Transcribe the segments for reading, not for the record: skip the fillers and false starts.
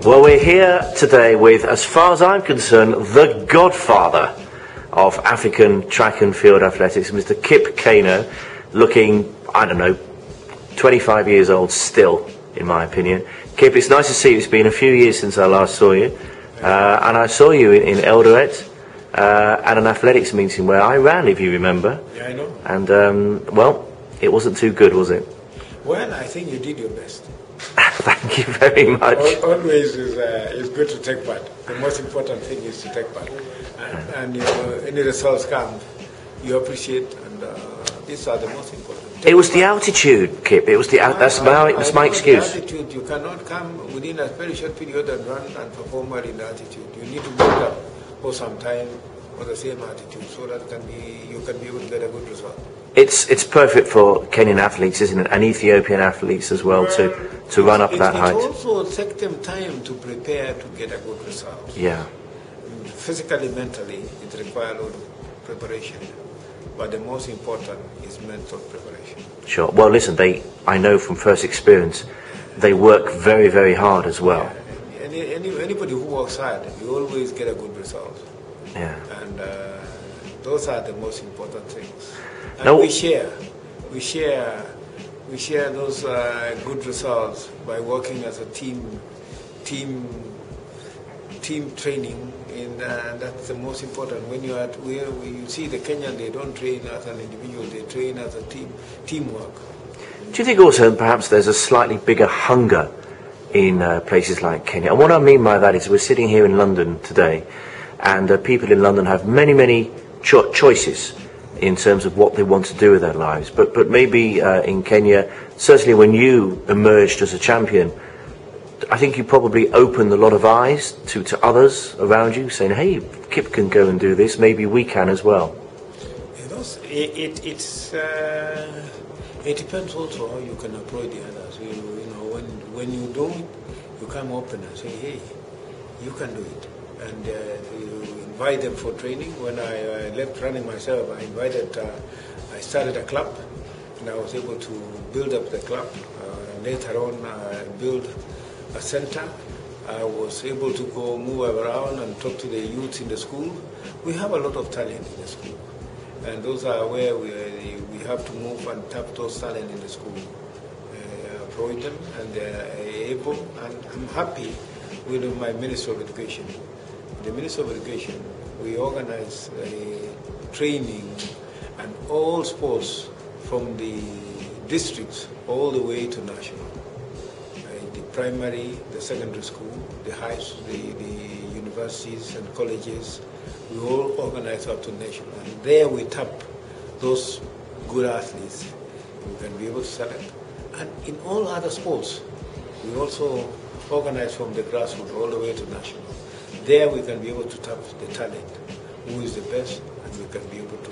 Well, we're here today with, as far as I'm concerned, the godfather of African track and field athletics, Mr. Kip Keino, looking, I don't know, 25 years old still, in my opinion. Kip, it's nice to see you. It's been a few years since I last saw you. And I saw you in Eldoret at an athletics meeting where I ran, if you remember. Yeah, I know. And, well, it wasn't too good, was it? Well, I think you did your best. Thank you very much. Always is good to take part. The most important thing is to take part. And you know, any results come, you appreciate, and these are the most important. It was the altitude, Kip. It was the that's my excuse. The altitude, you cannot come within a very short period and run and perform well in the altitude. You need to build up for some time for the same altitude, so that you can be able to get a good result. It's perfect for Kenyan athletes, isn't it, and Ethiopian athletes as well, to run up that height. It also takes them time to prepare to get a good result. Yeah. Physically, mentally, it requires a lot of preparation, but the most important is mental preparation. Sure. Well, listen, I know from first experience, they work very, very hard as well. Yeah. Anybody who works hard, you always get a good result. Yeah. And those are the most important things. And no. we share those good results by working as a team training, and that's the most important. When you are you see the Kenyan, they don't train as an individual, they train as a teamwork. Do you think also perhaps there's a slightly bigger hunger in places like Kenya? And what I mean by that is we're sitting here in London today, and people in London have many choices in terms of what they want to do with their lives. But maybe in Kenya, certainly when you emerged as a champion, I think you probably opened a lot of eyes to others around you, saying, hey, Kip can go and do this, maybe we can as well. It depends also how you can approach the others. You know, when you do it, you come open and say, hey, you can do it. And you invite them for training. When I left running myself, I started a club, and I was able to build up the club. Later on, I built a center. I was able to go move around and talk to the youth in the school. We have a lot of talent in the school, and those are where we have to move and tap those talent in the school, approach them, and they're able. And I'm happy with my Minister of Education. The Minister of Education, we organize training and all sports from the districts all the way to national. The primary, the secondary school, the high school, the universities and colleges, we all organize up to national. And there we tap those good athletes. We can be able to select. And in all other sports, we also organize from the grassroots all the way to national. There we can be able to tap the talent, who is the best, and we can be able to.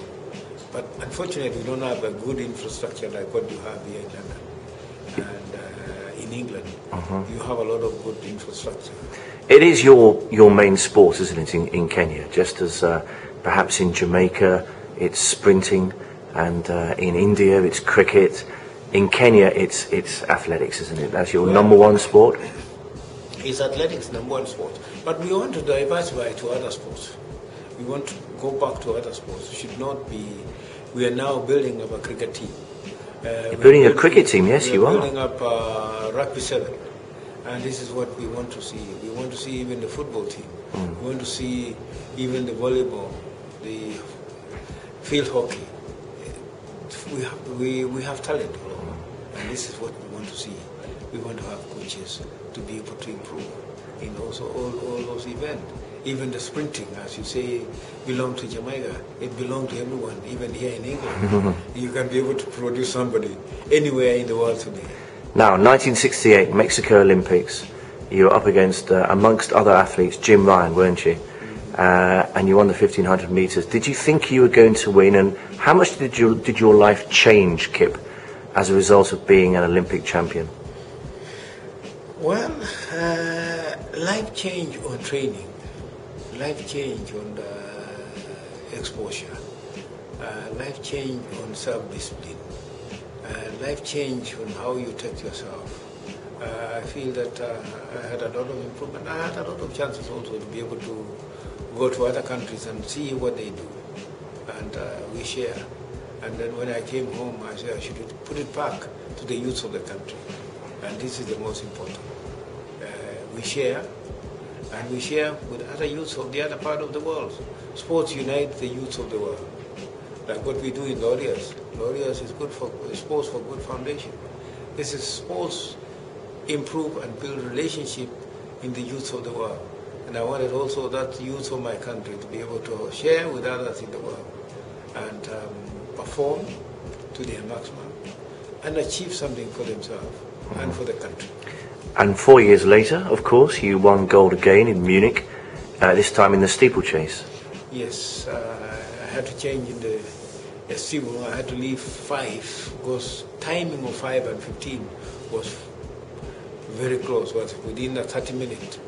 But unfortunately, we don't have a good infrastructure like what you have here in London. And in England, you have a lot of good infrastructure. It is your main sport, isn't it, in Kenya? Just as perhaps in Jamaica, it's sprinting, and in India, it's cricket. In Kenya, it's athletics, isn't it? That's your number one sport? It's athletics, number one sport. But we want to diversify to other sports. We want to go back to other sports. It should not be. We are now building up a cricket team. You're building a cricket team, yes, you are. We're building up rugby 7. And this is what we want to see. We want to see even the football team. We want to see even the volleyball, the field hockey. We have talent all over. And this is what we want to see. We want to have coaches to be able to improve in also all those events. Even the sprinting, as you say, belong to Jamaica. It belongs to everyone, even here in England. You can be able to produce somebody anywhere in the world today. Now, 1968, Mexico Olympics. You were up against, amongst other athletes, Jim Ryan, weren't you? And you won the 1500 meters. Did you think you were going to win? And how much did your life change, Kip, as a result of being an Olympic champion? Well, life change on training, life change on the exposure, life change on self-discipline, life change on how you take yourself, I feel that I had a lot of improvement. I had a lot of chances also to be able to go to other countries and see what they do, and we share. And then when I came home, I said I should put it back to the youth of the country, and this is the most important. We share, and we share with other youths of the other part of the world. Sports unites the youth of the world, like what we do in Laureus. Laureus is good for sports for good foundation. This is sports improve and build relationship in the youth of the world. And I wanted also that youth of my country to be able to share with others in the world and perform to their maximum and achieve something for themselves and for the country. And 4 years later, of course, you won gold again in Munich, this time in the steeplechase. Yes, I had to change in the steeple. I had to leave 5 because timing of 5 and 15 was very close, was within a 30 minutes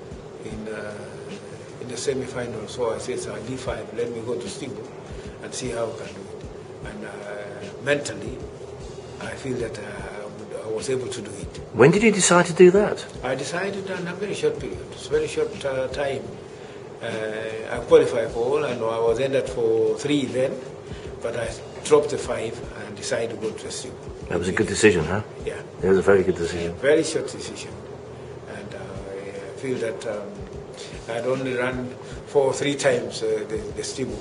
in the semi-final. So I said, I leave 5, let me go to steeple and see how I can do it. And mentally, I feel that I was able to do it. When did you decide to do that? I decided in a very short period. It's a very short time. I qualified for all, and I was entered for 3 then, but I dropped the 5 and decided to go to the steeple. That was a good decision, huh? Yeah. It was a very good decision. Very short decision. And I feel that I'd only run 3 times the steeple.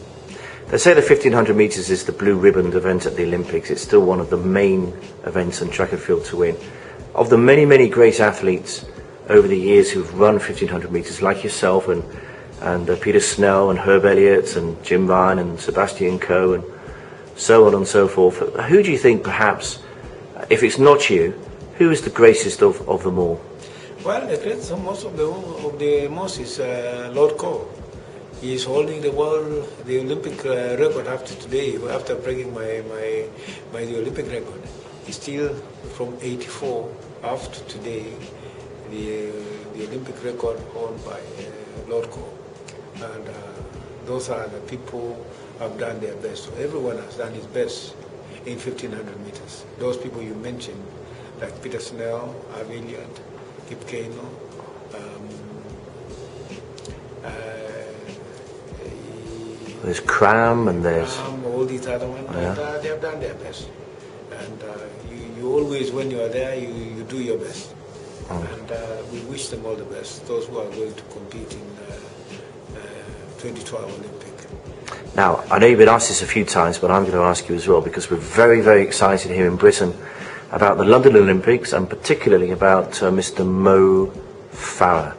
They say the 1500 metres is the blue ribbon event at the Olympics. It's still one of the main events in track and field to win. Of the many, many great athletes over the years who've run 1500 metres, like yourself and Peter Snell and Herb Elliott and Jim Ryan and Sebastian Coe and so on and so forth, who do you think perhaps, if it's not you, who is the greatest of them all? Well, the greatest of the most is Lord Coe. He is holding the Olympic record after today, after breaking my the Olympic record. He's still from 84 after today, the Olympic record owned by Lord Coe. And those are the people who have done their best. So everyone has done his best in 1500 meters. Those people you mentioned, like Peter Snell, Herb Elliott, Kip Keino, there's Cram and there's... all these other ones, yeah. They have done their best. And you always, when you are there, you do your best. And we wish them all the best, those who are going to compete in 2012 Olympic. Now, I know you've been asked this a few times, but I'm going to ask you as well, because we're very, very excited here in Britain about the London Olympics, and particularly about Mr. Mo Farah,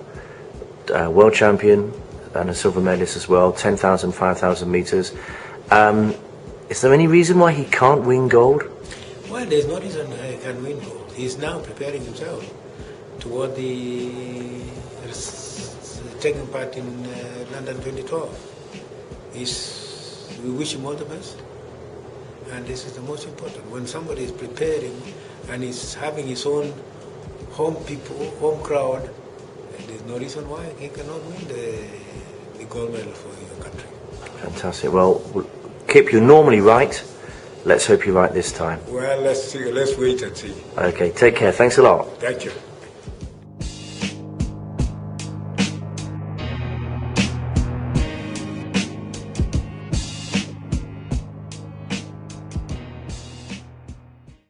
world champion and a silver medalist as well, 10,000, 5,000 metres. Is there any reason why he can't win gold? Well, there's no reason he can win gold. He's now preparing himself toward taking part in London 2012. We wish him all the best. And this is the most important. When somebody is preparing and is having his own home people, home crowd, there's no reason why he cannot win the gold medal for your country. Fantastic. Well, Kip, you're normally right. Let's hope you're right this time. Well, let's see. Let's wait and see. Okay, take care. Thanks a lot. Thank you.